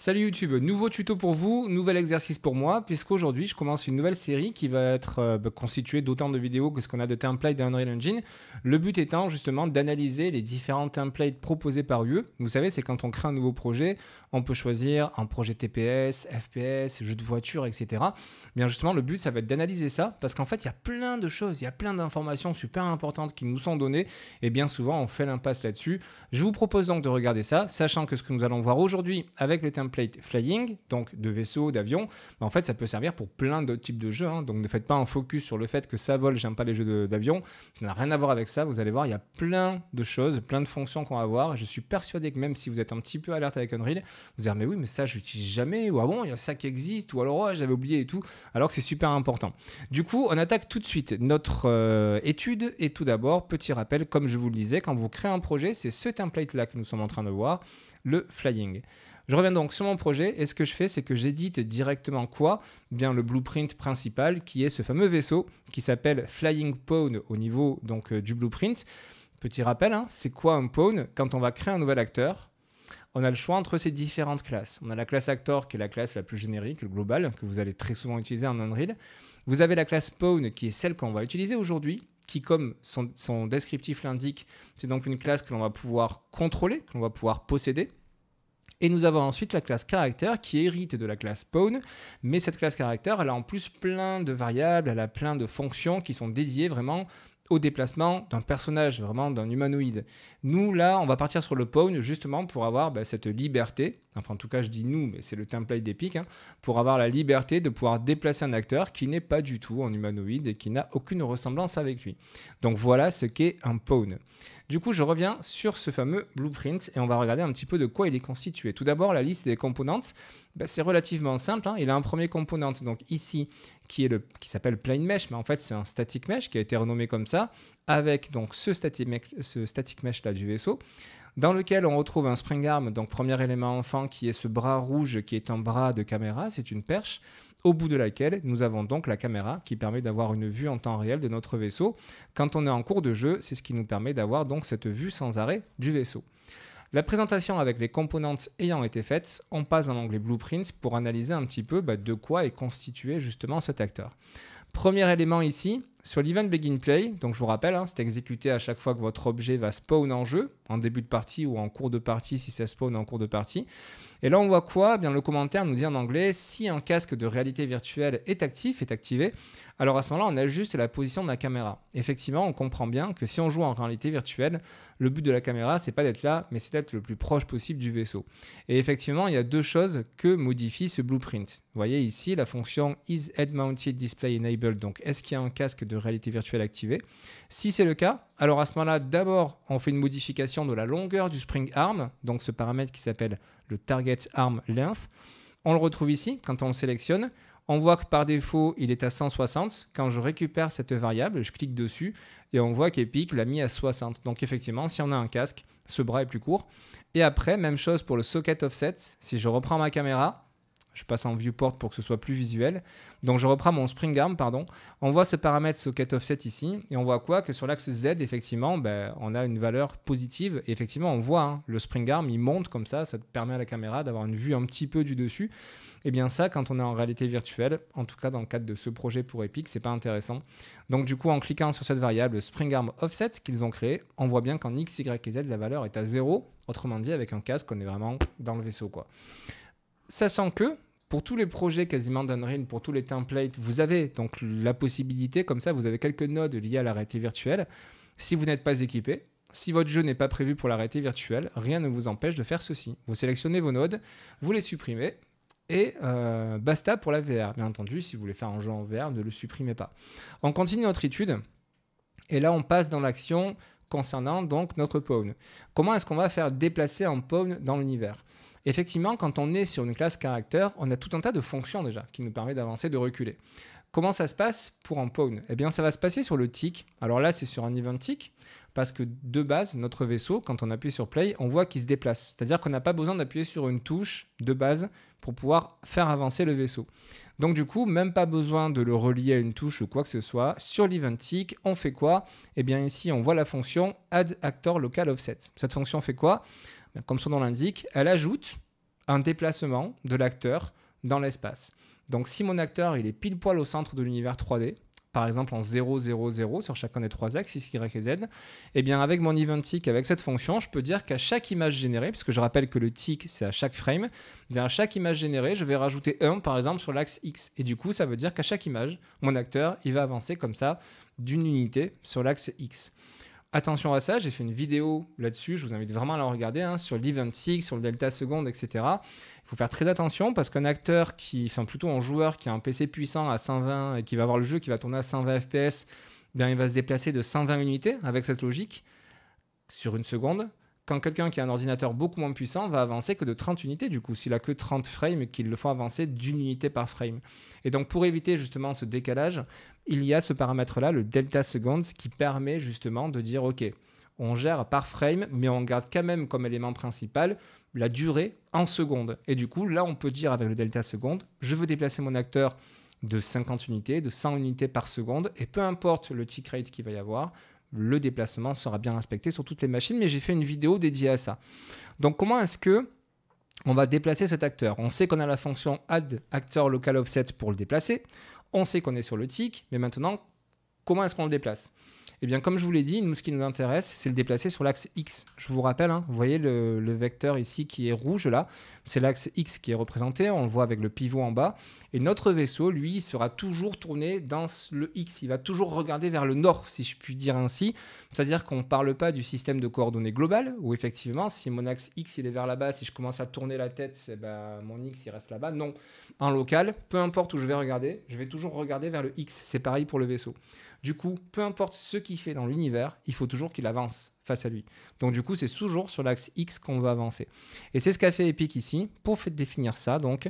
Salut YouTube, nouveau tuto pour vous, nouvel exercice pour moi, puisqu'aujourd'hui je commence une nouvelle série qui va être constituée d'autant de vidéos que ce qu'on a de templates dans Unreal Engine. Le but étant justement d'analyser les différents templates proposés par UE. Vous savez, c'est quand on crée un nouveau projet, on peut choisir un projet TPS, FPS, jeu de voiture, etc. Bien justement, le but ça va être d'analyser ça, parce qu'en fait il y a plein de choses, il y a plein d'informations super importantes qui nous sont données, et bien souvent on fait l'impasse là-dessus. Je vous propose donc de regarder ça, sachant que ce que nous allons voir aujourd'hui avec le template flying, donc de vaisseau, d'avion, en fait ça peut servir pour plein d'autres types de jeux, hein. Donc ne faites pas un focus sur le fait que ça vole, j'aime pas les jeux d'avion, ça n'a rien à voir avec ça. Vous allez voir, il y a plein de choses, plein de fonctions qu'on va voir. Je suis persuadé que même si vous êtes un petit peu alerte avec Unreal, vous allez dire mais oui mais ça je l'utilise jamais, ou ah bon il y a ça qui existe, ou alors oh, j'avais oublié et tout, alors que c'est super important. Du coup on attaque tout de suite notre étude, et tout d'abord petit rappel, comme je vous le disais, quand vous créez un projet, c'est ce template là que nous sommes en train de voir, le flying. Je reviens donc sur mon projet, et ce que je fais, c'est que j'édite directement quoi? Bien le blueprint principal, qui est ce fameux vaisseau qui s'appelle Flying Pawn au niveau donc du blueprint. Petit rappel, hein, c'est quoi un pawn? Quand on va créer un nouvel acteur, on a le choix entre ces différentes classes. On a la classe actor, qui est la classe la plus générique, globale, que vous allez très souvent utiliser en Unreal. Vous avez la classe pawn, qui est celle qu'on va utiliser aujourd'hui, qui, comme son descriptif l'indique, c'est donc une classe que l'on va pouvoir contrôler, que l'on va pouvoir posséder. Et nous avons ensuite la classe caractère qui hérite de la classe pawn, mais cette classe caractère, elle a en plus plein de variables, elle a plein de fonctions qui sont dédiées vraiment au déplacement d'un personnage, vraiment d'un humanoïde. Nous, là, on va partir sur le pawn justement pour avoir cette liberté, enfin en tout cas je dis nous, mais c'est le template d'Epic, hein, pour avoir la liberté de pouvoir déplacer un acteur qui n'est pas du tout en humanoïde et qui n'a aucune ressemblance avec lui. Donc voilà ce qu'est un pawn. Du coup, je reviens sur ce fameux blueprint et on va regarder un petit peu de quoi il est constitué. Tout d'abord, la liste des composantes, c'est relativement simple, hein. Il a un premier component, donc ici, qui s'appelle Plane Mesh, mais en fait c'est un static mesh qui a été renommé comme ça, avec donc ce static mesh là du vaisseau, dans lequel on retrouve un spring arm, donc premier élément enfant, qui est ce bras rouge qui est un bras de caméra, c'est une perche, au bout de laquelle nous avons donc la caméra qui permet d'avoir une vue en temps réel de notre vaisseau. Quand on est en cours de jeu, c'est ce qui nous permet d'avoir donc cette vue sans arrêt du vaisseau. La présentation avec les composantes ayant été faites, on passe dans l'onglet Blueprints pour analyser un petit peu de quoi est constitué justement cet acteur. Premier élément ici, sur l'event begin play, donc je vous rappelle, hein, c'est exécuté à chaque fois que votre objet va spawn en jeu, en début de partie ou en cours de partie si ça spawn en cours de partie. Et là on voit quoi? Bien, le commentaire nous dit en anglais, si un casque de réalité virtuelle est activé, alors à ce moment-là on ajuste la position de la caméra. Effectivement, on comprend bien que si on joue en réalité virtuelle, le but de la caméra c'est pas d'être là, mais c'est d'être le plus proche possible du vaisseau. Et effectivement, il y a deux choses que modifie ce blueprint. Vous voyez ici la fonction is head mounted display enabled, donc est-ce qu'il y a un casque de réalité virtuelle activé? Si c'est le cas, alors à ce moment-là, d'abord on fait une modification de la longueur du spring arm, donc ce paramètre qui s'appelle le target arm length. On le retrouve ici quand on le sélectionne. On voit que par défaut, il est à 160. Quand je récupère cette variable, je clique dessus et on voit qu'Epic l'a mis à 60. Donc effectivement, si on a un casque, ce bras est plus court. Et après, même chose pour le socket offset. Si je reprends ma caméra, je passe en viewport pour que ce soit plus visuel. Donc je reprends mon spring arm, pardon. On voit ce paramètre socket offset ici. Et on voit quoi? Que sur l'axe Z, effectivement, on a une valeur positive. Et effectivement, on voit hein, le spring arm, il monte comme ça. Ça permet à la caméra d'avoir une vue un petit peu du dessus. Et bien ça, quand on est en réalité virtuelle, en tout cas dans le cadre de ce projet pour Epic, c'est pas intéressant. Donc du coup, en cliquant sur cette variable spring arm offset qu'ils ont créée, on voit bien qu'en X, Y et Z, la valeur est à 0. Autrement dit, avec un casque, on est vraiment dans le vaisseau, quoi. Sachant que, pour tous les projets quasiment d'Unreal, pour tous les templates, vous avez donc la possibilité, comme ça, vous avez quelques nodes liées à la réalité virtuelle. Si vous n'êtes pas équipé, si votre jeu n'est pas prévu pour la réalité virtuelle, rien ne vous empêche de faire ceci. Vous sélectionnez vos nodes, vous les supprimez, et basta pour la VR. Bien entendu, si vous voulez faire un jeu en VR, ne le supprimez pas. On continue notre étude, et là on passe dans l'action concernant donc notre pawn. Comment est-ce qu'on va faire déplacer un pawn dans l'univers? Effectivement, quand on est sur une classe caractère, on a tout un tas de fonctions déjà qui nous permet d'avancer, de reculer. Comment ça se passe pour un pawn? Eh bien, ça va se passer sur le tick. Alors là, c'est sur un event tick, parce que de base, notre vaisseau, quand on appuie sur play, on voit qu'il se déplace. C'est-à-dire qu'on n'a pas besoin d'appuyer sur une touche de base pour pouvoir faire avancer le vaisseau. Donc du coup, même pas besoin de le relier à une touche ou quoi que ce soit. Sur l'event tick, on fait quoi? Eh bien ici, on voit la fonction add actor local offset. Cette fonction fait quoi? Comme son nom l'indique, elle ajoute un déplacement de l'acteur dans l'espace. Donc si mon acteur il est pile poil au centre de l'univers 3D, par exemple en 0, 0, 0 sur chacun des trois axes, X, Y et Z, et bien avec mon event tick, avec cette fonction, je peux dire qu'à chaque image générée, puisque je rappelle que le tick c'est à chaque frame, eh bien à chaque image générée, je vais rajouter 1 par exemple sur l'axe X. Et du coup, ça veut dire qu'à chaque image, mon acteur il va avancer comme ça d'une unité sur l'axe X. Attention à ça, j'ai fait une vidéo là-dessus, je vous invite vraiment à la regarder, hein, sur l'event tick, sur le delta seconde, etc. Il faut faire très attention parce qu'un acteur enfin plutôt un joueur qui a un PC puissant à 120 et qui va avoir le jeu qui va tourner à 120 fps, bien il va se déplacer de 120 unités avec cette logique sur une seconde. Quand quelqu'un qui a un ordinateur beaucoup moins puissant va avancer que de 30 unités, du coup, s'il a que 30 frames, qu'il le faut avancer d'une unité par frame. Et donc, pour éviter justement ce décalage, il y a ce paramètre-là, le delta seconds, qui permet justement de dire, OK, on gère par frame, mais on garde quand même comme élément principal la durée en secondes. Et du coup, là, on peut dire avec le delta seconde, je veux déplacer mon acteur de 50 unités, de 100 unités par seconde, et peu importe le tick rate qu'il va y avoir, le déplacement sera bien respecté sur toutes les machines, mais j'ai fait une vidéo dédiée à ça. Donc comment est-ce que on va déplacer cet acteur? On sait qu'on a la fonction add actor local offset pour le déplacer, on sait qu'on est sur le tick, mais maintenant, comment est-ce qu'on le déplace? Eh bien, comme je vous l'ai dit, nous, ce qui nous intéresse, c'est le déplacer sur l'axe X. Je vous rappelle, hein, vous voyez le vecteur ici qui est rouge là, c'est l'axe X qui est représenté, on le voit avec le pivot en bas. Et notre vaisseau, lui, sera toujours tourné dans le X. Il va toujours regarder vers le nord, si je puis dire ainsi. C'est-à-dire qu'on ne parle pas du système de coordonnées global, où effectivement, si mon axe X il est vers là-bas, si je commence à tourner la tête, eh ben, mon X il reste là-bas. Non, en local, peu importe où je vais regarder, je vais toujours regarder vers le X. C'est pareil pour le vaisseau. Du coup, peu importe ce qu'il fait dans l'univers, il faut toujours qu'il avance face à lui. Donc du coup, c'est toujours sur l'axe X qu'on va avancer. Et c'est ce qu'a fait Epic ici. Pour définir ça, donc,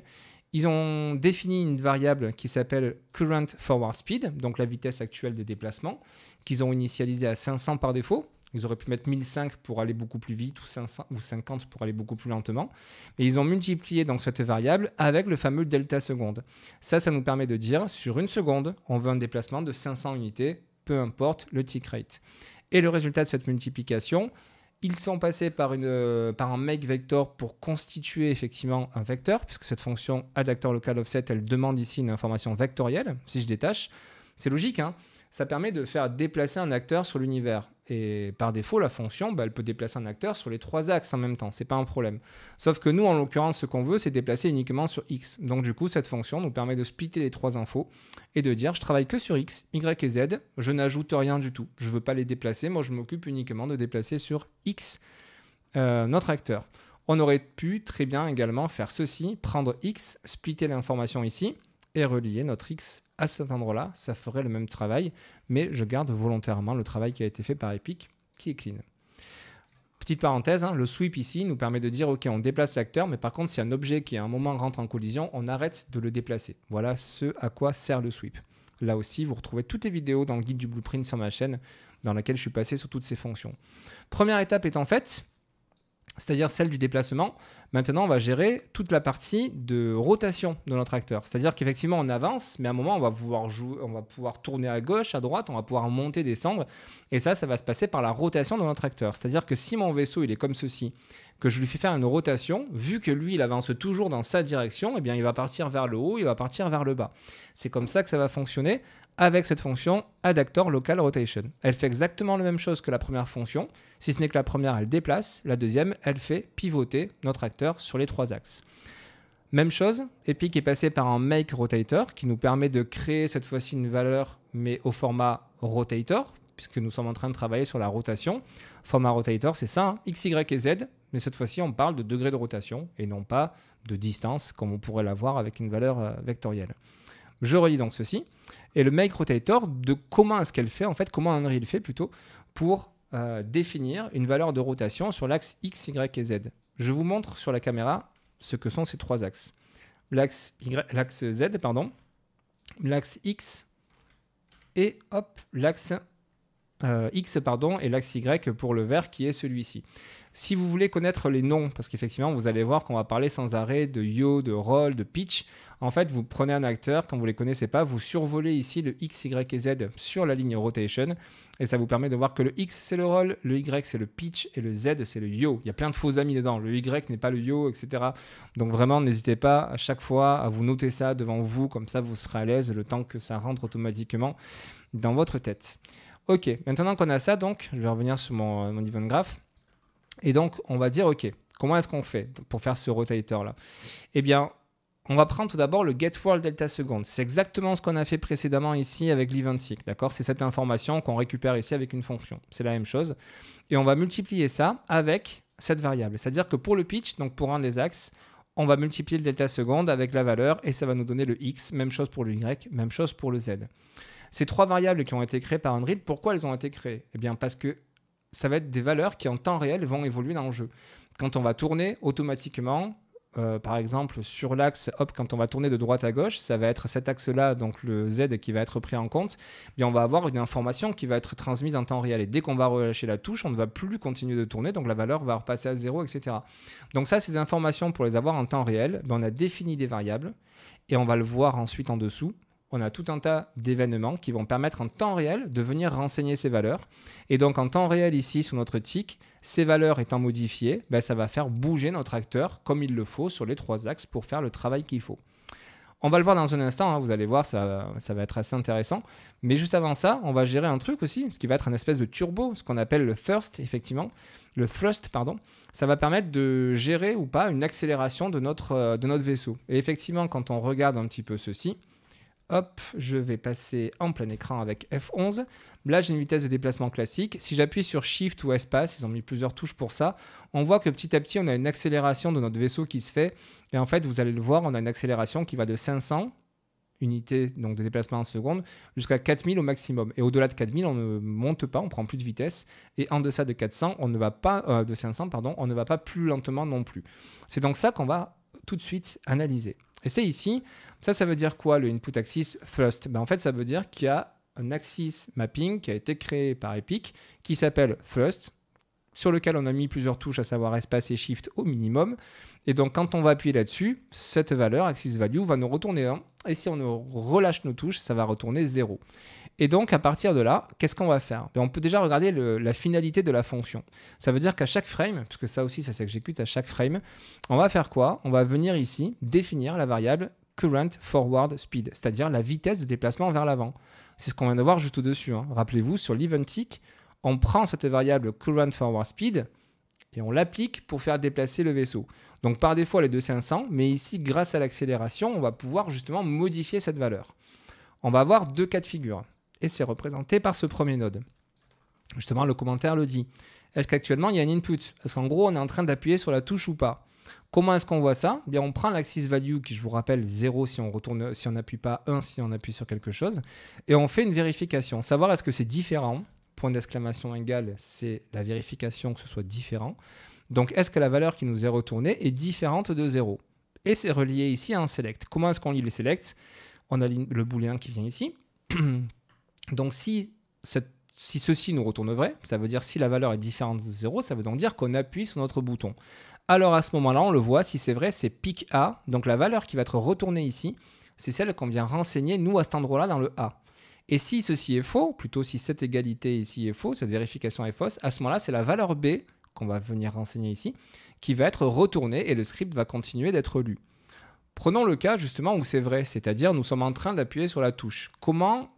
ils ont défini une variable qui s'appelle Current Forward Speed, donc la vitesse actuelle des déplacements, qu'ils ont initialisée à 500 par défaut. Ils auraient pu mettre 1005 pour aller beaucoup plus vite ou 500, ou 50 pour aller beaucoup plus lentement. Et ils ont multiplié donc cette variable avec le fameux delta seconde. Ça nous permet de dire, sur une seconde, on veut un déplacement de 500 unités, peu importe le tick rate. Et le résultat de cette multiplication, ils sont passés par un make vector pour constituer effectivement un vecteur, puisque cette fonction add actor local offset, elle demande ici une information vectorielle. Si je détache, c'est logique, hein, ça permet de faire déplacer un acteur sur l'univers. Et par défaut, la fonction, elle peut déplacer un acteur sur les trois axes en même temps. Ce n'est pas un problème. Sauf que nous, en l'occurrence, ce qu'on veut, c'est déplacer uniquement sur X. Donc du coup, cette fonction nous permet de splitter les trois infos et de dire, je travaille que sur X, Y et Z. Je n'ajoute rien du tout. Je ne veux pas les déplacer. Moi, je m'occupe uniquement de déplacer sur X notre acteur. On aurait pu très bien également faire ceci, prendre X, splitter l'information ici et relier notre X à cet endroit-là. Ça ferait le même travail, mais je garde volontairement le travail qui a été fait par Epic, qui est clean. Petite parenthèse, hein, le sweep ici nous permet de dire, ok, on déplace l'acteur, mais par contre, si un objet qui à un moment rentre en collision, on arrête de le déplacer. Voilà ce à quoi sert le sweep. Là aussi, vous retrouvez toutes les vidéos dans le guide du blueprint sur ma chaîne, dans laquelle je suis passé sur toutes ces fonctions. Première étape étant faite, c'est-à-dire celle du déplacement. Maintenant, on va gérer toute la partie de rotation de notre acteur. C'est-à-dire qu'effectivement, on avance, mais à un moment, on va pouvoir tourner à gauche, à droite, on va pouvoir monter, descendre. Et ça va se passer par la rotation de notre acteur. C'est-à-dire que si mon vaisseau il est comme ceci, que je lui fais faire une rotation, vu que lui, il avance toujours dans sa direction, eh bien, il va partir vers le haut, il va partir vers le bas. C'est comme ça que ça va fonctionner avec cette fonction add actor local rotation. Elle fait exactement la même chose que la première fonction, si ce n'est que la première, elle déplace, la deuxième, elle fait pivoter notre acteur sur les trois axes. Même chose, Epic est passé par un make rotator qui nous permet de créer cette fois-ci une valeur, mais au format rotator, puisque nous sommes en train de travailler sur la rotation. Format rotator, c'est ça, hein, X, Y et Z, mais cette fois-ci, on parle de degré de rotation et non pas de distance, comme on pourrait l'avoir avec une valeur vectorielle. Je relis donc ceci. Et le make rotator, de comment est-ce qu'elle fait, en fait, comment Unreal fait plutôt, pour définir une valeur de rotation sur l'axe X, Y et Z. Je vous montre sur la caméra ce que sont ces trois axes. L'axe Z, pardon, l'axe X et hop, l'axe X pardon, et l'axe Y pour le vert qui est celui-ci. Si vous voulez connaître les noms, parce qu'effectivement vous allez voir qu'on va parler sans arrêt de yaw, de roll, de pitch, en fait vous prenez un acteur, quand vous ne les connaissez pas, vous survolez ici le X, Y et Z sur la ligne rotation et ça vous permet de voir que le X c'est le roll, le Y c'est le pitch et le Z c'est le yaw. Il y a plein de faux amis dedans, le Y n'est pas le yaw, etc. Donc vraiment n'hésitez pas à chaque fois à vous noter ça devant vous, comme ça vous serez à l'aise le temps que ça rentre automatiquement dans votre tête. Ok, maintenant qu'on a ça, donc, je vais revenir sur mon event graph. Et donc, on va dire, ok, comment est-ce qu'on fait pour faire ce rotator-là? Eh bien, on va prendre tout d'abord le getWorld delta seconde. C'est exactement ce qu'on a fait précédemment ici avec l'evenTick, d'accord? C'est cette information qu'on récupère ici avec une fonction. C'est la même chose. Et on va multiplier ça avec cette variable. C'est-à-dire que pour le pitch, donc pour un des axes, on va multiplier le delta seconde avec la valeur et ça va nous donner le X. Même chose pour le Y, même chose pour le Z. Ces trois variables qui ont été créées par Unreal, pourquoi elles ont été créées? Eh bien parce que ça va être des valeurs qui en temps réel vont évoluer dans le jeu. Quand on va tourner automatiquement, par exemple sur l'axe, hop, quand on va tourner de droite à gauche, ça va être cet axe-là, donc le Z qui va être pris en compte, eh bien on va avoir une information qui va être transmise en temps réel. Et dès qu'on va relâcher la touche, on ne va plus continuer de tourner, donc la valeur va repasser à 0, etc. Donc ça, ces informations, pour les avoir en temps réel, ben on a défini des variables et on va le voir ensuite en dessous. On a tout un tas d'événements qui vont permettre en temps réel de venir renseigner ces valeurs. Et donc en temps réel ici, sur notre tick, ces valeurs étant modifiées, ben, ça va faire bouger notre acteur comme il le faut sur les trois axes pour faire le travail qu'il faut. On va le voir dans un instant, hein, vous allez voir, ça va être assez intéressant. Mais juste avant ça, on va gérer un truc aussi, ce qui va être un espèce de turbo, ce qu'on appelle le thrust, effectivement. Le thrust, pardon. Ça va permettre de gérer ou pas une accélération de notre vaisseau. Et effectivement, quand on regarde un petit peu ceci, hop, je vais passer en plein écran avec F11. Là, j'ai une vitesse de déplacement classique. Si j'appuie sur Shift ou Espace, ils ont mis plusieurs touches pour ça, on voit que petit à petit, on a une accélération de notre vaisseau qui se fait. Et en fait, vous allez le voir, on a une accélération qui va de 500 unités donc de déplacement en seconde jusqu'à 4000 au maximum. Et au-delà de 4000, on ne monte pas, on prend plus de vitesse. Et en deçà de 400, on ne va pas, de 500, pardon, on ne va pas plus lentement non plus. C'est donc ça qu'on va tout de suite analyser. Et c'est ici, ça veut dire quoi le input axis thrust? En fait, ça veut dire qu'il y a un axis mapping qui a été créé par Epic qui s'appelle thrust, sur lequel on a mis plusieurs touches, à savoir espace et shift au minimum. Et donc, quand on va appuyer là-dessus, cette valeur, axis value, va nous retourner 1. Et si on relâche nos touches, ça va retourner 0. Et donc, à partir de là, qu'est-ce qu'on va faire? On peut déjà regarder la finalité de la fonction. Ça veut dire qu'à chaque frame, puisque ça aussi, ça s'exécute à chaque frame, on va faire quoi? On va venir ici définir la variable current forward speed, c'est-à-dire la vitesse de déplacement vers l'avant. C'est ce qu'on vient de voir juste au-dessus. Hein. Rappelez-vous, sur l'evenTick, on prend cette variable current forward speed et on l'applique pour faire déplacer le vaisseau. Donc par défaut, elle est de 500, mais ici, grâce à l'accélération, on va pouvoir justement modifier cette valeur. On va avoir deux cas de figure. Et c'est représenté par ce premier node. Justement, le commentaire le dit. Est-ce qu'actuellement, il y a un input? Est-ce qu'en gros, on est en train d'appuyer sur la touche ou pas? Comment est-ce qu'on voit ça? Bien, on prend l'axis value, qui, je vous rappelle, 0 si on n'appuie pas, 1 si on appuie sur quelque chose, et on fait une vérification. Savoir est-ce que c'est différent? Point d'exclamation égale, c'est la vérification que ce soit différent. Donc, est-ce que la valeur qui nous est retournée est différente de 0? Et c'est relié ici à un select. Comment est-ce qu'on lit les selects? On a le booléen qui vient ici. Donc, si ceci nous retourne vrai, ça veut dire si la valeur est différente de 0, ça veut donc dire qu'on appuie sur notre bouton. Alors, à ce moment-là, on le voit, si c'est vrai, c'est pick A. Donc, la valeur qui va être retournée ici, c'est celle qu'on vient renseigner, nous, à cet endroit-là, dans le A. Et si ceci est faux, plutôt si cette égalité ici est fausse, cette vérification est fausse, à ce moment-là, c'est la valeur B qu'on va venir renseigner ici, qui va être retournée et le script va continuer d'être lu. Prenons le cas justement où c'est vrai, c'est-à-dire nous sommes en train d'appuyer sur la touche.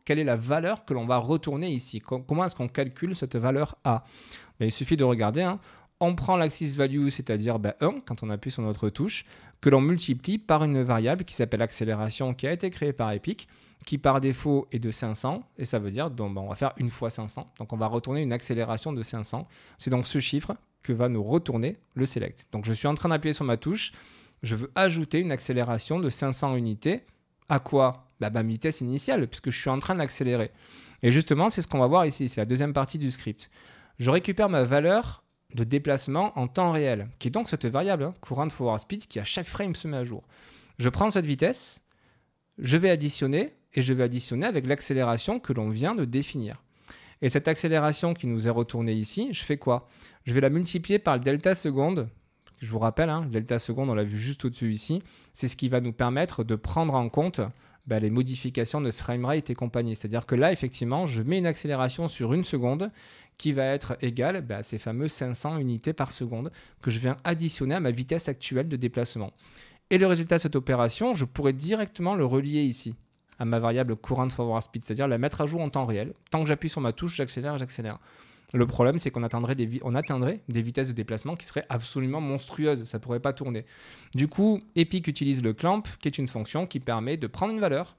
Quelle est la valeur que l'on va retourner ici? Comment est-ce qu'on calcule cette valeur A? Il suffit de regarder. Hein. On prend l'axis value, c'est-à-dire 1, quand on appuie sur notre touche, que l'on multiplie par une variable qui s'appelle accélération, qui a été créée par Epic, qui par défaut est de 500, et ça veut dire, donc, on va faire 1 fois 500. Donc on va retourner une accélération de 500. C'est donc ce chiffre que va nous retourner le select. Donc je suis en train d'appuyer sur ma touche, je veux ajouter une accélération de 500 unités. À quoi? Ma vitesse initiale, puisque je suis en train d'accélérer. Et justement, c'est ce qu'on va voir ici, c'est la deuxième partie du script. Je récupère ma valeur de déplacement en temps réel, qui est donc cette variable, hein, current forward speed, qui à chaque frame se met à jour. Je prends cette vitesse, je vais additionner, et je vais additionner avec l'accélération que l'on vient de définir. Et cette accélération qui nous est retournée ici, je fais quoi? Je vais la multiplier par le delta seconde. Je vous rappelle, le delta seconde, on l'a vu juste au-dessus ici. C'est ce qui va nous permettre de prendre en compte les modifications de framerate et compagnie. C'est-à-dire que là, effectivement, je mets une accélération sur une seconde qui va être égale à ces fameux 500 unités par seconde que je viens additionner à ma vitesse actuelle de déplacement. Et le résultat de cette opération, je pourrais directement le relier ici à ma variable current forward speed, c'est-à-dire la mettre à jour en temps réel. Tant que j'appuie sur ma touche, j'accélère, j'accélère. Le problème, c'est qu'on atteindrait des vitesses de déplacement qui seraient absolument monstrueuses. Ça ne pourrait pas tourner. Du coup, Epic utilise le clamp, qui est une fonction qui permet de prendre une valeur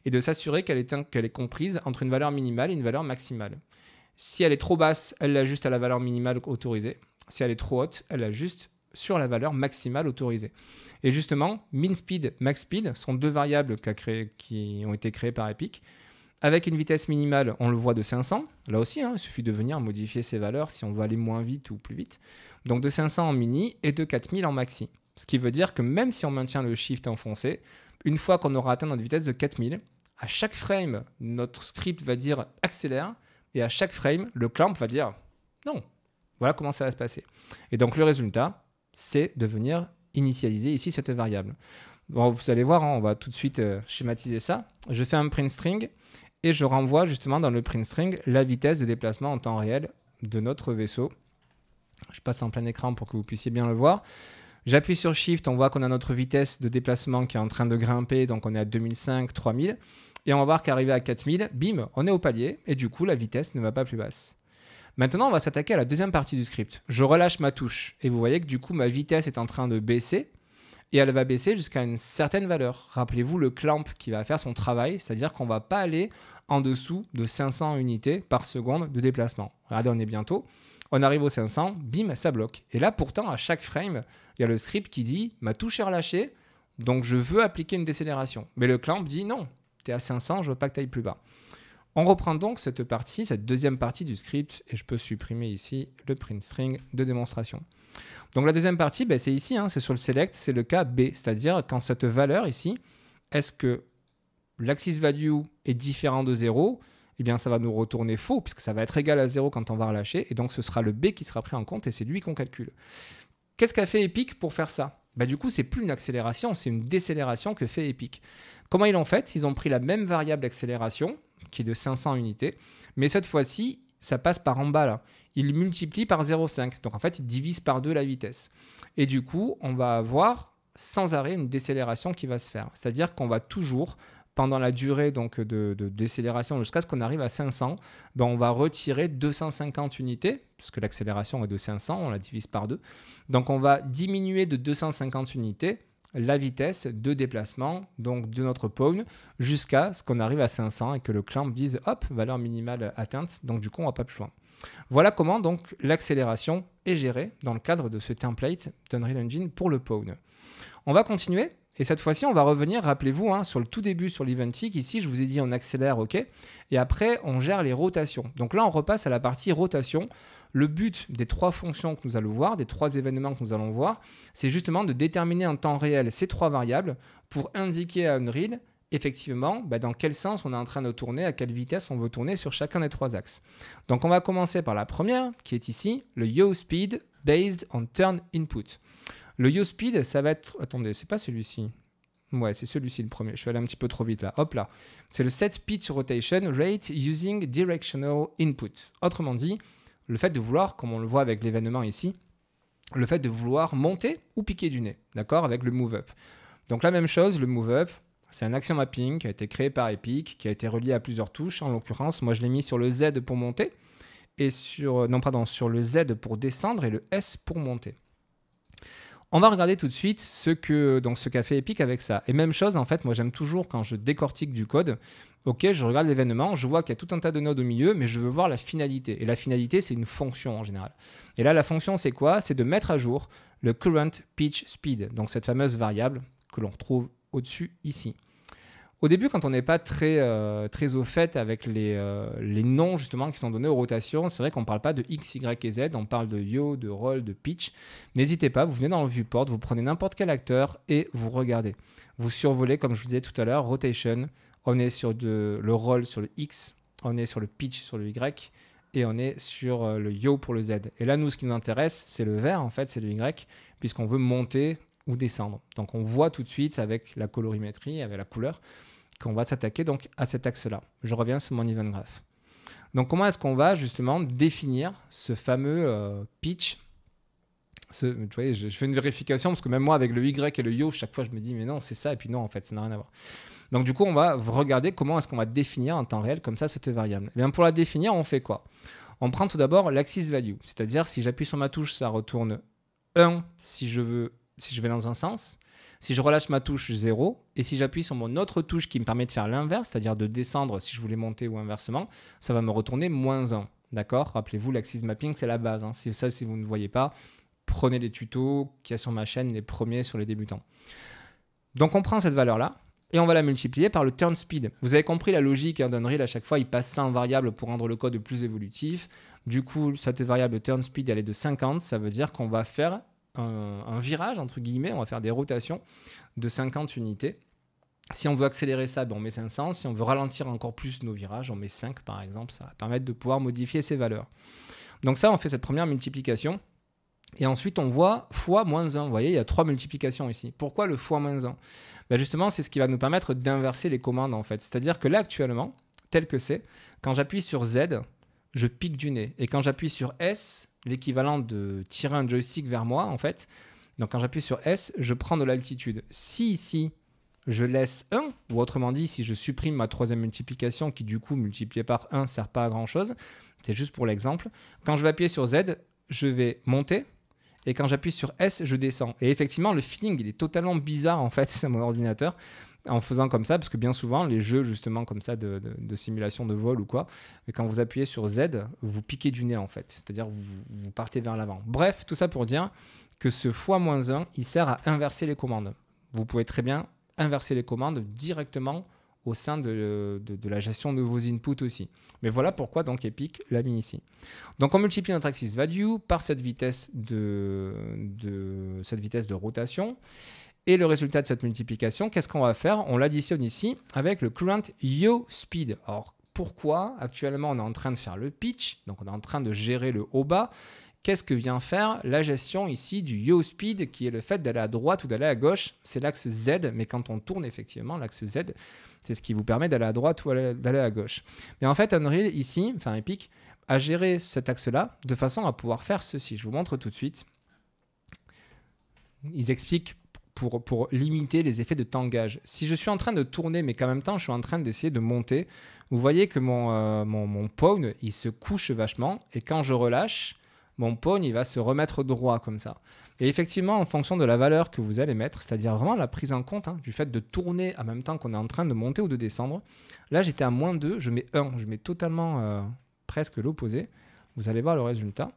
et de s'assurer qu'elle est comprise entre une valeur minimale et une valeur maximale. Si elle est trop basse, elle l'ajuste à la valeur minimale autorisée. Si elle est trop haute, elle l'ajuste sur la valeur maximale autorisée. Et justement, min speed, max speed sont deux variables qui ont été créées par Epic. Avec une vitesse minimale, on le voit de 500. Là aussi, il suffit de venir modifier ces valeurs si on veut aller moins vite ou plus vite. Donc de 500 en mini et de 4000 en maxi. Ce qui veut dire que même si on maintient le shift enfoncé, une fois qu'on aura atteint notre vitesse de 4000, à chaque frame, notre script va dire accélère. Et à chaque frame, le clamp va dire non. Voilà comment ça va se passer. Et donc le résultat, c'est de venir initialiser ici cette variable. Bon, vous allez voir, on va tout de suite schématiser ça. Je fais un print string. Et je renvoie justement dans le print string la vitesse de déplacement en temps réel de notre vaisseau. Je passe en plein écran pour que vous puissiez bien le voir. J'appuie sur Shift, on voit qu'on a notre vitesse de déplacement qui est en train de grimper, donc on est à 2005, 3000. Et on va voir qu'arrivé à 4000, bim, on est au palier, et du coup la vitesse ne va pas plus basse. Maintenant, on va s'attaquer à la deuxième partie du script. Je relâche ma touche, et vous voyez que du coup ma vitesse est en train de baisser, et elle va baisser jusqu'à une certaine valeur. Rappelez-vous le clamp qui va faire son travail, c'est-à-dire qu'on ne va pas aller en dessous de 500 unités par seconde de déplacement. Regardez, on est bientôt. On arrive aux 500, bim, ça bloque. Et là, pourtant, à chaque frame, il y a le script qui dit « ma touche est relâchée, donc je veux appliquer une décélération ». Mais le clamp dit « non, tu es à 500, je ne veux pas que tu ailles plus bas ». On reprend donc cette deuxième partie du script, et je peux supprimer ici le print string de démonstration. Donc la deuxième partie, c'est ici, c'est sur le select, c'est le cas B, c'est-à-dire quand cette valeur ici, est-ce que l'axis value est différent de 0, eh bien ça va nous retourner faux, puisque ça va être égal à 0 quand on va relâcher, et donc ce sera le B qui sera pris en compte, et c'est lui qu'on calcule. Qu'est-ce qu'a fait Epic pour faire ça? Du coup, c'est plus une accélération, c'est une décélération que fait Epic. Comment ils l'ont fait? Ils ont pris la même variable d'accélération, qui est de 500 unités, mais cette fois-ci, ça passe par en bas là. Ils multiplient par 0,5, donc en fait, ils divisent par 2 la vitesse. Et du coup, on va avoir sans arrêt une décélération qui va se faire. C'est-à-dire qu'on va toujours, pendant la durée donc, de décélération jusqu'à ce qu'on arrive à 500, on va retirer 250 unités, puisque l'accélération est de 500, on la divise par 2. Donc on va diminuer de 250 unités la vitesse de déplacement donc de notre pawn jusqu'à ce qu'on arrive à 500 et que le clamp dise hop, valeur minimale atteinte, donc du coup on va pas plus loin. Voilà comment donc l'accélération est gérée dans le cadre de ce template d'Unreal Engine pour le pawn. On va continuer. Et cette fois-ci, on va revenir, rappelez-vous, sur le tout début sur l'eventic. Ici, je vous ai dit on accélère, OK. Et après, on gère les rotations. Donc là, on repasse à la partie rotation. Le but des trois fonctions que nous allons voir, des trois événements que nous allons voir, c'est justement de déterminer en temps réel ces trois variables pour indiquer à Unreal, effectivement, dans quel sens on est en train de tourner, à quelle vitesse on veut tourner sur chacun des trois axes. Donc on va commencer par la première, qui est ici, le yaw speed based on turn input. Le yaw speed, ça va être... Attendez, c'est pas celui-ci. Ouais, c'est celui-ci le premier. Je suis allé un petit peu trop vite là. Hop là. C'est le set pitch rotation rate using directional input. Autrement dit, le fait de vouloir, comme on le voit avec l'événement ici, le fait de vouloir monter ou piquer du nez, d'accord, avec le move up. Donc la même chose, le move up, c'est un action mapping qui a été créé par Epic, qui a été relié à plusieurs touches. En l'occurrence, moi je l'ai mis sur le Z pour monter et sur le Z pour descendre et le S pour monter. On va regarder tout de suite ce qu'a fait Epic avec ça. Et même chose, en fait, moi j'aime toujours quand je décortique du code, ok, je regarde l'événement, je vois qu'il y a tout un tas de nodes au milieu, mais je veux voir la finalité. Et la finalité, c'est une fonction en général. Et là, la fonction, c'est quoi? C'est de mettre à jour le current pitch speed, donc cette fameuse variable que l'on retrouve au-dessus ici. Au début, quand on n'est pas très au fait avec les noms justement qui sont donnés aux rotations, c'est vrai qu'on ne parle pas de X, Y et Z, on parle de yaw, de roll, de pitch. N'hésitez pas, vous venez dans le viewport, vous prenez n'importe quel acteur et vous regardez. Vous survolez, comme je vous disais tout à l'heure, rotation, on est sur le roll sur le X, on est sur le pitch sur le Y, et on est sur le yaw pour le Z. Et là, nous, ce qui nous intéresse, c'est le vert, en fait, c'est le Y, puisqu'on veut monter ou descendre. Donc, on voit tout de suite avec la colorimétrie, avec la couleur, qu'on va s'attaquer donc à cet axe-là. Je reviens sur mon event graph. Donc, comment est-ce qu'on va justement définir ce fameux pitch? Vous voyez, je fais une vérification, parce que même moi, avec le Y et le yaw, chaque fois, je me dis, mais non, c'est ça, et puis non, en fait, ça n'a rien à voir. Donc du coup, on va regarder comment est-ce qu'on va définir en temps réel comme ça cette variable. Et bien, pour la définir, on fait quoi? On prend tout d'abord l'axis value, c'est-à-dire si j'appuie sur ma touche, ça retourne 1 si je vais dans un sens. Si je relâche ma touche, 0. Et si j'appuie sur mon autre touche qui me permet de faire l'inverse, c'est-à-dire de descendre si je voulais monter ou inversement, ça va me retourner -1. D'accord? Rappelez-vous, l'axis mapping, c'est la base. Hein. Si vous ne voyez pas, prenez les tutos qu'il y a sur ma chaîne, les premiers sur les débutants. Donc on prend cette valeur-là, et on va la multiplier par le turn speed. Vous avez compris la logique d'Unreal, à chaque fois, il passe ça en variable pour rendre le code plus évolutif. Du coup, cette variable turn speed, elle est de 50. Ça veut dire qu'on va faire un virage, entre guillemets, on va faire des rotations de 50 unités. Si on veut accélérer ça, ben on met 500. Si on veut ralentir encore plus nos virages, on met 5 par exemple. Ça va permettre de pouvoir modifier ces valeurs. Donc ça, on fait cette première multiplication. Et ensuite, on voit fois -1. Vous voyez, il y a 3 multiplications ici. Pourquoi le fois -1? Ben justement, c'est ce qui va nous permettre d'inverser les commandes, en fait. C'est-à-dire que là, actuellement, tel que c'est, quand j'appuie sur Z, je pique du nez. Et quand j'appuie sur S, l'équivalent de tirer un joystick vers moi, en fait, donc quand j'appuie sur S, je prends de l'altitude. Si ici, je laisse 1, ou autrement dit, si je supprime ma troisième multiplication, qui du coup, multipliée par 1, ne sert pas à grand-chose, c'est juste pour l'exemple, quand je vais appuyer sur Z, je vais monter. Et quand j'appuie sur S, je descends. Et effectivement, le feeling, il est totalement bizarre, en fait, sur mon ordinateur, en faisant comme ça, parce que bien souvent, les jeux, justement, comme ça, de simulation de vol ou quoi, quand vous appuyez sur Z, vous piquez du nez, en fait. C'est-à-dire, vous partez vers l'avant. Bref, tout ça pour dire que ce x-1, il sert à inverser les commandes. Vous pouvez très bien inverser les commandes directement au sein de la gestion de vos inputs aussi. Mais voilà pourquoi donc Epic l'a mis ici. Donc on multiplie notre axis value par cette vitesse de rotation. Et le résultat de cette multiplication, qu'est-ce qu'on va faire? On l'additionne ici avec le current yaw speed. Alors pourquoi actuellement on est en train de faire le pitch, donc on est en train de gérer le haut-bas. Qu'est-ce que vient faire la gestion ici du yaw speed, qui est le fait d'aller à droite ou d'aller à gauche? C'est l'axe Z, mais quand on tourne effectivement, l'axe Z, c'est ce qui vous permet d'aller à droite ou d'aller à gauche. Mais en fait, Unreal ici, enfin Epic, a géré cet axe-là de façon à pouvoir faire ceci. Je vous montre tout de suite. Ils expliquent pour limiter les effets de tangage. Si je suis en train de tourner, mais qu'en même temps, je suis en train d'essayer de monter, vous voyez que mon pawn, il se couche vachement, et quand je relâche, mon pawn, il va se remettre droit comme ça. Et effectivement, en fonction de la valeur que vous allez mettre, c'est-à-dire vraiment la prise en compte du fait de tourner en même temps qu'on est en train de monter ou de descendre, là j'étais à -2, je mets 1, je mets totalement presque l'opposé. Vous allez voir le résultat.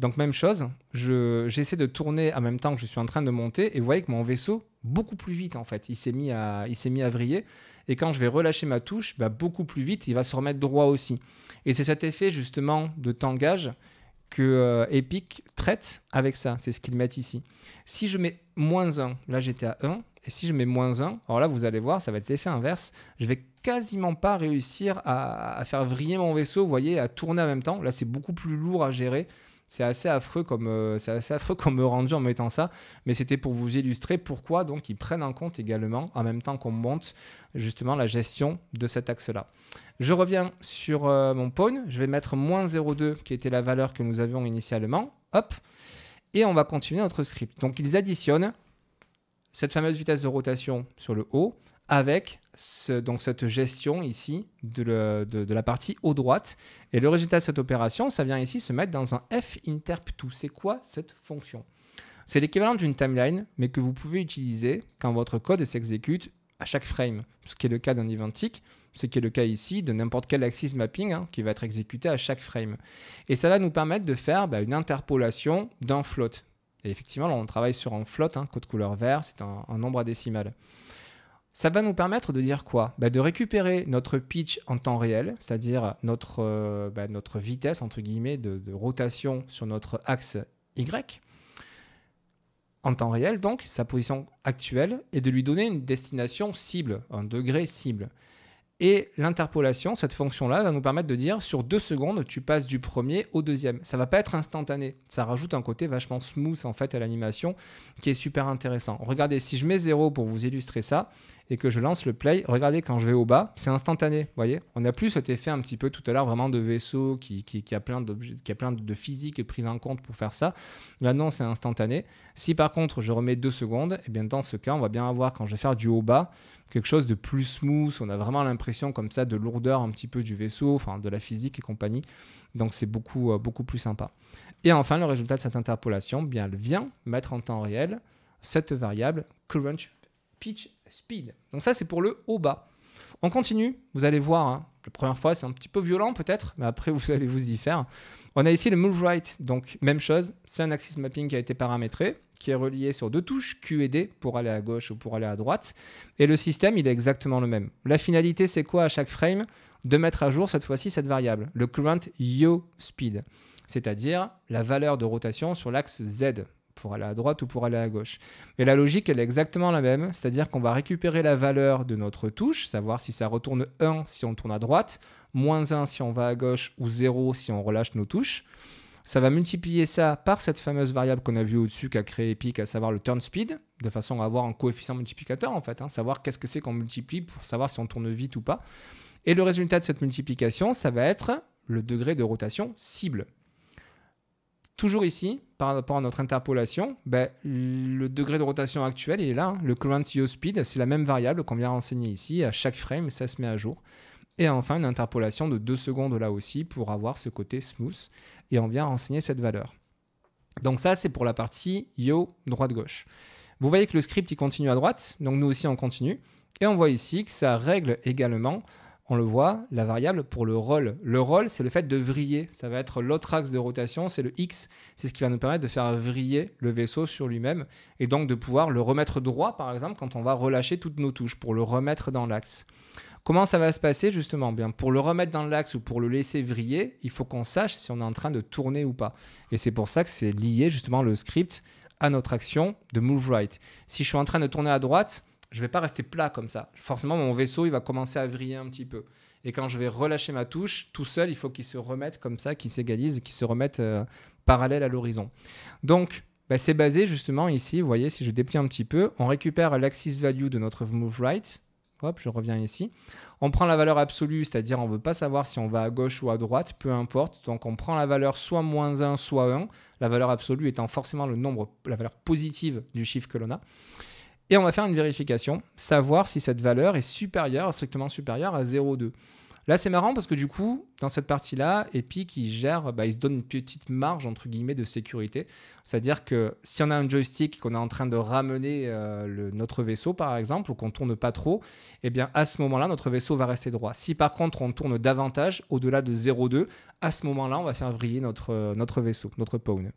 Donc même chose, j'essaie de tourner en même temps que je suis en train de monter, et vous voyez que mon vaisseau, beaucoup plus vite en fait, il s'est mis à vriller. Et quand je vais relâcher ma touche, beaucoup plus vite, il va se remettre droit aussi. Et c'est cet effet justement de tangage que Epic traite avec ça, c'est ce qu'ils mettent ici. Si je mets -1, là j'étais à 1, et si je mets -1, alors là vous allez voir, ça va être l'effet inverse, je vais quasiment pas réussir à faire vriller mon vaisseau, vous voyez, à tourner en même temps. Là c'est beaucoup plus lourd à gérer, c'est assez affreux comme rendu en mettant ça, mais c'était pour vous illustrer pourquoi donc ils prennent en compte également, en même temps qu'on monte justement la gestion de cet axe-là. Je reviens sur mon pawn, je vais mettre -0,2 qui était la valeur que nous avions initialement, hop, et on va continuer notre script. Donc ils additionnent cette fameuse vitesse de rotation sur le haut avec donc cette gestion ici de la partie haut droite. Et le résultat de cette opération, ça vient ici se mettre dans un finterp2. C'est quoi cette fonction? C'est l'équivalent d'une timeline, mais que vous pouvez utiliser quand votre code s'exécute à chaque frame, ce qui est le cas d'un eventic, ce qui est le cas ici de n'importe quel axis mapping qui va être exécuté à chaque frame. Et ça va nous permettre de faire une interpolation d'un float. Et effectivement, là, on travaille sur un float, code couleur vert, c'est un nombre à décimale. Ça va nous permettre de dire quoi? De récupérer notre pitch en temps réel, c'est-à-dire notre vitesse, entre guillemets, de rotation sur notre axe Y, en temps réel, donc, sa position actuelle, et de lui donner une destination cible, un degré cible. Et l'interpolation, cette fonction-là, va nous permettre de dire sur 2 secondes, tu passes du premier au deuxième. Ça ne va pas être instantané. Ça rajoute un côté vachement smooth en fait à l'animation qui est super intéressant. Regardez, si je mets 0 pour vous illustrer ça et que je lance le play, regardez quand je vais au bas, c'est instantané. Vous voyez, on n'a plus cet effet un petit peu tout à l'heure vraiment de vaisseau qui a plein de physique prise en compte pour faire ça. Là non, c'est instantané. Si par contre je remets 2 secondes, et bien dans ce cas, on va bien avoir quand je vais faire du haut-bas, quelque chose de plus smooth, on a vraiment l'impression comme ça de lourdeur un petit peu du vaisseau, enfin de la physique et compagnie. Donc c'est beaucoup plus sympa. Et enfin, le résultat de cette interpolation, bien, elle vient mettre en temps réel cette variable current pitch speed. Donc ça, c'est pour le haut-bas. On continue, vous allez voir, hein, la première fois, c'est un petit peu violent peut-être, mais après, vous allez vous y faire. On a ici le move right, donc même chose, c'est un axis mapping qui a été paramétré, qui est relié sur 2 touches, Q et D, pour aller à gauche ou pour aller à droite. Et le système, il est exactement le même. La finalité, c'est quoi à chaque frame? De mettre à jour cette fois-ci cette variable, le current yaw speed, c'est-à-dire la valeur de rotation sur l'axe Z, pour aller à droite ou pour aller à gauche. Et la logique, elle est exactement la même, c'est-à-dire qu'on va récupérer la valeur de notre touche, savoir si ça retourne 1 si on tourne à droite, moins 1 si on va à gauche ou 0 si on relâche nos touches. Ça va multiplier ça par cette fameuse variable qu'on a vue au-dessus qu'a créé Epic, à savoir le turn speed, de façon à avoir un coefficient multiplicateur en fait, hein, savoir qu'est-ce que c'est qu'on multiplie pour savoir si on tourne vite ou pas. Et le résultat de cette multiplication, ça va être le degré de rotation cible. Toujours ici, par rapport à notre interpolation, le degré de rotation actuel, il est là. Hein. Le current yaw speed, c'est la même variable qu'on vient renseigner ici. À chaque frame, ça se met à jour. Et enfin, une interpolation de 2 secondes là aussi pour avoir ce côté smooth. Et on vient renseigner cette valeur. Donc ça, c'est pour la partie yaw droite-gauche. Vous voyez que le script, il continue à droite. Donc nous aussi, on continue. Et on voit ici que ça règle également, on le voit, la variable pour le roll. Le roll, c'est le fait de vriller. Ça va être l'autre axe de rotation, c'est le X. C'est ce qui va nous permettre de faire vriller le vaisseau sur lui-même et donc de pouvoir le remettre droit, par exemple, quand on va relâcher toutes nos touches pour le remettre dans l'axe. Comment ça va se passer justement? Bien, pour le remettre dans l'axe ou pour le laisser vriller, il faut qu'on sache si on est en train de tourner ou pas. Et c'est pour ça que c'est lié justement le script à notre action de move right. Si je suis en train de tourner à droite, je ne vais pas rester plat comme ça. Forcément, mon vaisseau, il va commencer à vriller un petit peu. Et quand je vais relâcher ma touche, tout seul, il faut qu'il se remette comme ça, qu'il s'égalise, qu'il se remette parallèle à l'horizon. Donc, c'est basé justement ici, vous voyez, si je déplie un petit peu, on récupère l'axis value de notre move right. Hop, je reviens ici. On prend la valeur absolue, c'est-à-dire on ne veut pas savoir si on va à gauche ou à droite, peu importe. Donc on prend la valeur soit moins 1, soit 1. La valeur absolue étant forcément le nombre, la valeur positive du chiffre que l'on a. Et on va faire une vérification, savoir si cette valeur est supérieure, strictement supérieure à 0,2. Là, c'est marrant parce que du coup, dans cette partie-là, Epic, il gère, il se donne une petite marge, entre guillemets, de sécurité. C'est-à-dire que si on a un joystick qu'on est en train de ramener notre vaisseau, par exemple, ou qu'on ne tourne pas trop, eh bien, à ce moment-là, notre vaisseau va rester droit. Si par contre, on tourne davantage, au-delà de 0,2, à ce moment-là, on va faire vriller notre vaisseau, notre pawn.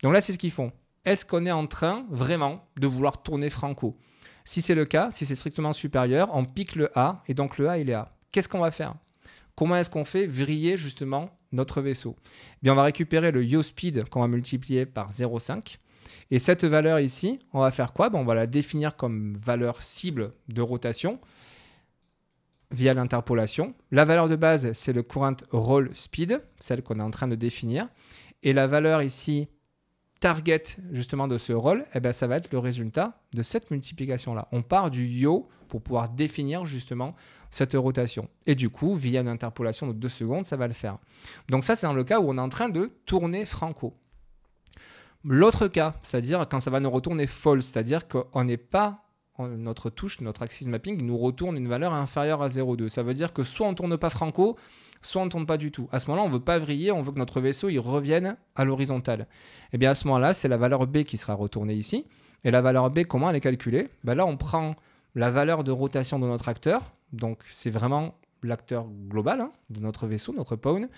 Donc là, c'est ce qu'ils font. Est-ce qu'on est en train vraiment de vouloir tourner franco? Si c'est le cas, si c'est strictement supérieur, on pique le A et donc le A il est A. Qu'est-ce qu'on va faire? Comment est-ce qu'on fait vriller justement notre vaisseau? Bien, on va récupérer le yaw speed qu'on va multiplier par 0,5 et cette valeur ici, on va faire quoi? On va la définir comme valeur cible de rotation via l'interpolation. La valeur de base, c'est le current roll speed, celle qu'on est en train de définir, et la valeur ici target justement de ce roll, ça va être le résultat de cette multiplication-là. On part du yaw pour pouvoir définir justement cette rotation. Et du coup, via une interpolation de 2 secondes, ça va le faire. Donc ça, c'est dans le cas où on est en train de tourner franco. L'autre cas, c'est-à-dire quand ça va nous retourner false, c'est-à-dire qu'on n'est pas, notre touche, notre axis mapping, nous retourne une valeur inférieure à 0,2. Ça veut dire que soit on ne tourne pas franco, soit on ne tourne pas du tout. À ce moment-là, on ne veut pas vriller, on veut que notre vaisseau il revienne à l'horizontale. Et bien à ce moment-là, c'est la valeur B qui sera retournée ici. Et la valeur B, comment elle est calculée? Là, on prend la valeur de rotation de notre acteur. Donc, c'est vraiment l'acteur global de notre vaisseau, notre pawn.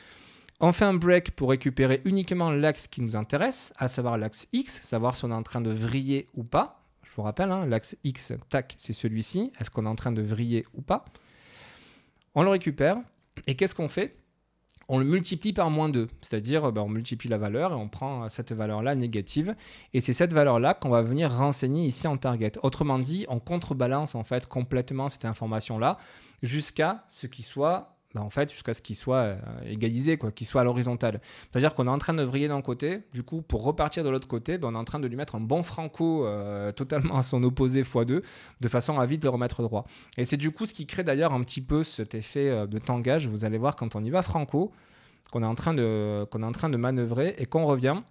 On fait un break pour récupérer uniquement l'axe qui nous intéresse, à savoir l'axe X, savoir si on est en train de vriller ou pas. Je vous rappelle, l'axe X, tac, c'est celui-ci. Est-ce qu'on est en train de vriller ou pas? On le récupère. Et qu'est-ce qu'on fait? on le multiplie par -2, c'est-à-dire on multiplie la valeur et on prend cette valeur-là négative. Et c'est cette valeur-là qu'on va venir renseigner ici en target. Autrement dit, on contrebalance en fait complètement cette information-là jusqu'à ce qu'il soit... jusqu'à ce qu'il soit égalisé, qu'il soit à l'horizontale. C'est-à-dire qu'on est en train de vriller d'un côté, du coup, pour repartir de l'autre côté, on est en train de lui mettre un bon franco totalement à son opposé x2, de façon à vite le remettre droit. Et c'est du coup ce qui crée d'ailleurs un petit peu cet effet de tangage. Vous allez voir quand on y va franco, qu'on est en train de manœuvrer et qu'on revient,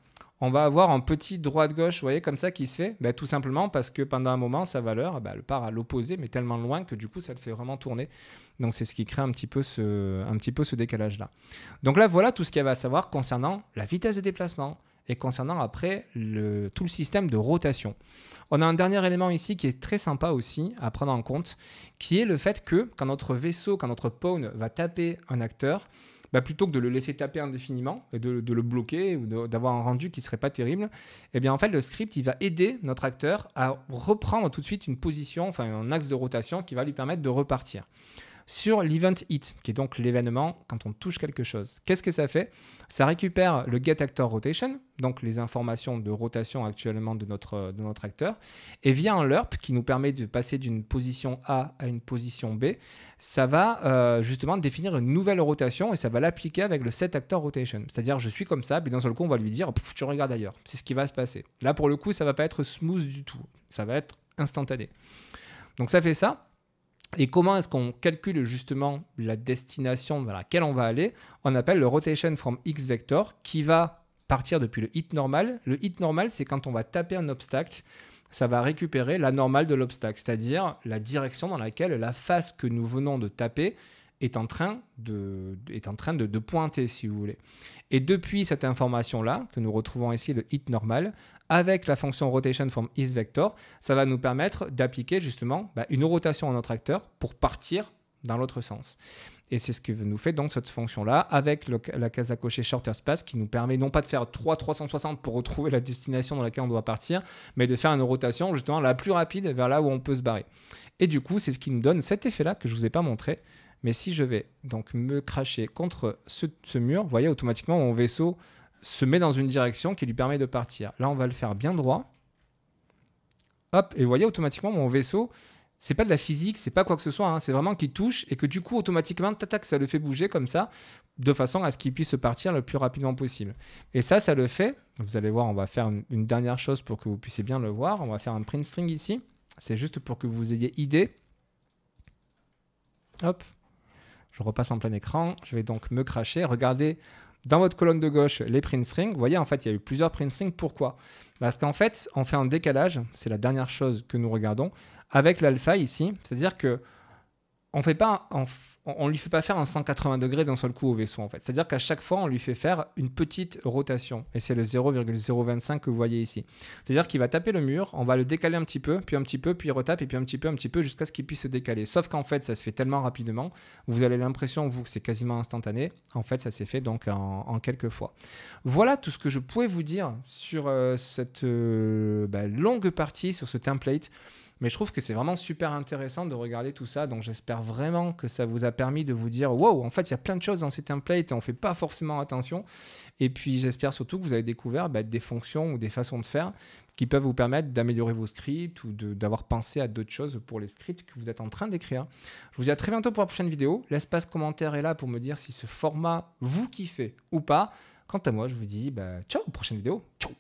on va avoir un petit droite-gauche, vous voyez, comme ça qui se fait, tout simplement parce que pendant un moment, sa valeur, elle part à l'opposé, mais tellement loin que du coup, ça le fait vraiment tourner. Donc, c'est ce qui crée un petit peu ce décalage-là. Donc là, voilà tout ce qu'il y avait à savoir concernant la vitesse de déplacement et concernant après tout le système de rotation. On a un dernier élément ici qui est très sympa aussi à prendre en compte, qui est le fait que quand notre vaisseau, quand notre pawn va taper un acteur, plutôt que de le laisser taper indéfiniment et de le bloquer ou d'avoir un rendu qui ne serait pas terrible, eh bien en fait le script il va aider notre acteur à reprendre tout de suite une position, enfin un axe de rotation qui va lui permettre de repartir. Sur l'event hit, qui est donc l'événement quand on touche quelque chose. Qu'est-ce que ça fait? Ça récupère le get actor rotation, donc les informations de rotation actuellement de notre acteur, et via un lerp qui nous permet de passer d'une position A à une position B, ça va justement définir une nouvelle rotation et ça va l'appliquer avec le set actor rotation. C'est-à-dire je suis comme ça, puis d'un seul coup on va lui dire tu regardes ailleurs. C'est ce qui va se passer. Là pour le coup ça ne va pas être smooth du tout, ça va être instantané. Donc ça fait ça. Et comment est-ce qu'on calcule justement la destination vers laquelle on va aller? On appelle le rotation from x vector qui va partir depuis le hit normal. Le hit normal, c'est quand on va taper un obstacle, ça va récupérer la normale de l'obstacle, c'est-à-dire la direction dans laquelle la face que nous venons de taper est en train de pointer, si vous voulez. Et depuis cette information-là, que nous retrouvons ici, le hit normal, avec la fonction rotation from isVector, ça va nous permettre d'appliquer justement une rotation à notre acteur pour partir dans l'autre sens. Et c'est ce que nous fait donc cette fonction-là, avec la case à cocher shorter space, qui nous permet non pas de faire 360 pour retrouver la destination dans laquelle on doit partir, mais de faire une rotation justement la plus rapide vers là où on peut se barrer. Et du coup, c'est ce qui nous donne cet effet-là que je ne vous ai pas montré. Mais si je vais donc me cracher contre ce mur, vous voyez, automatiquement, mon vaisseau se met dans une direction qui lui permet de partir. Là, on va le faire bien droit. Hop, et vous voyez, automatiquement, mon vaisseau, c'est pas de la physique, c'est pas quoi que ce soit, hein, c'est vraiment qu'il touche et que du coup, automatiquement, tac, ça le fait bouger comme ça, de façon à ce qu'il puisse partir le plus rapidement possible. Et ça le fait. Vous allez voir, on va faire une dernière chose pour que vous puissiez bien le voir. On va faire un print string ici. C'est juste pour que vous ayez idée. Hop. Je repasse en plein écran, je vais donc me cracher. Regardez dans votre colonne de gauche les print strings. Vous voyez, en fait, il y a eu plusieurs print strings. Pourquoi? Parce qu'en fait, on fait un décalage, c'est la dernière chose que nous regardons, avec l'alpha ici. C'est-à-dire que on lui fait pas faire un 180 degrés d'un seul coup au vaisseau, en fait. C'est-à-dire qu'à chaque fois, on lui fait faire une petite rotation. Et c'est le 0,025 que vous voyez ici. C'est-à-dire qu'il va taper le mur, on va le décaler un petit peu, puis il retape, et puis un petit peu, jusqu'à ce qu'il puisse se décaler. Sauf qu'en fait, ça se fait tellement rapidement, vous avez l'impression, vous, que c'est quasiment instantané. En fait, ça s'est fait donc en quelques fois. Voilà tout ce que je pouvais vous dire sur cette longue partie, sur ce template. Mais je trouve que c'est vraiment super intéressant de regarder tout ça. Donc, j'espère vraiment que ça vous a permis de vous dire « Wow, en fait, il y a plein de choses dans ces templates et on ne fait pas forcément attention. » Et puis, j'espère surtout que vous avez découvert des fonctions ou des façons de faire qui peuvent vous permettre d'améliorer vos scripts ou d'avoir pensé à d'autres choses pour les scripts que vous êtes en train d'écrire. Je vous dis à très bientôt pour la prochaine vidéo. L'espace commentaire est là pour me dire si ce format vous kiffez ou pas. Quant à moi, je vous dis ciao, prochaine vidéo. Ciao.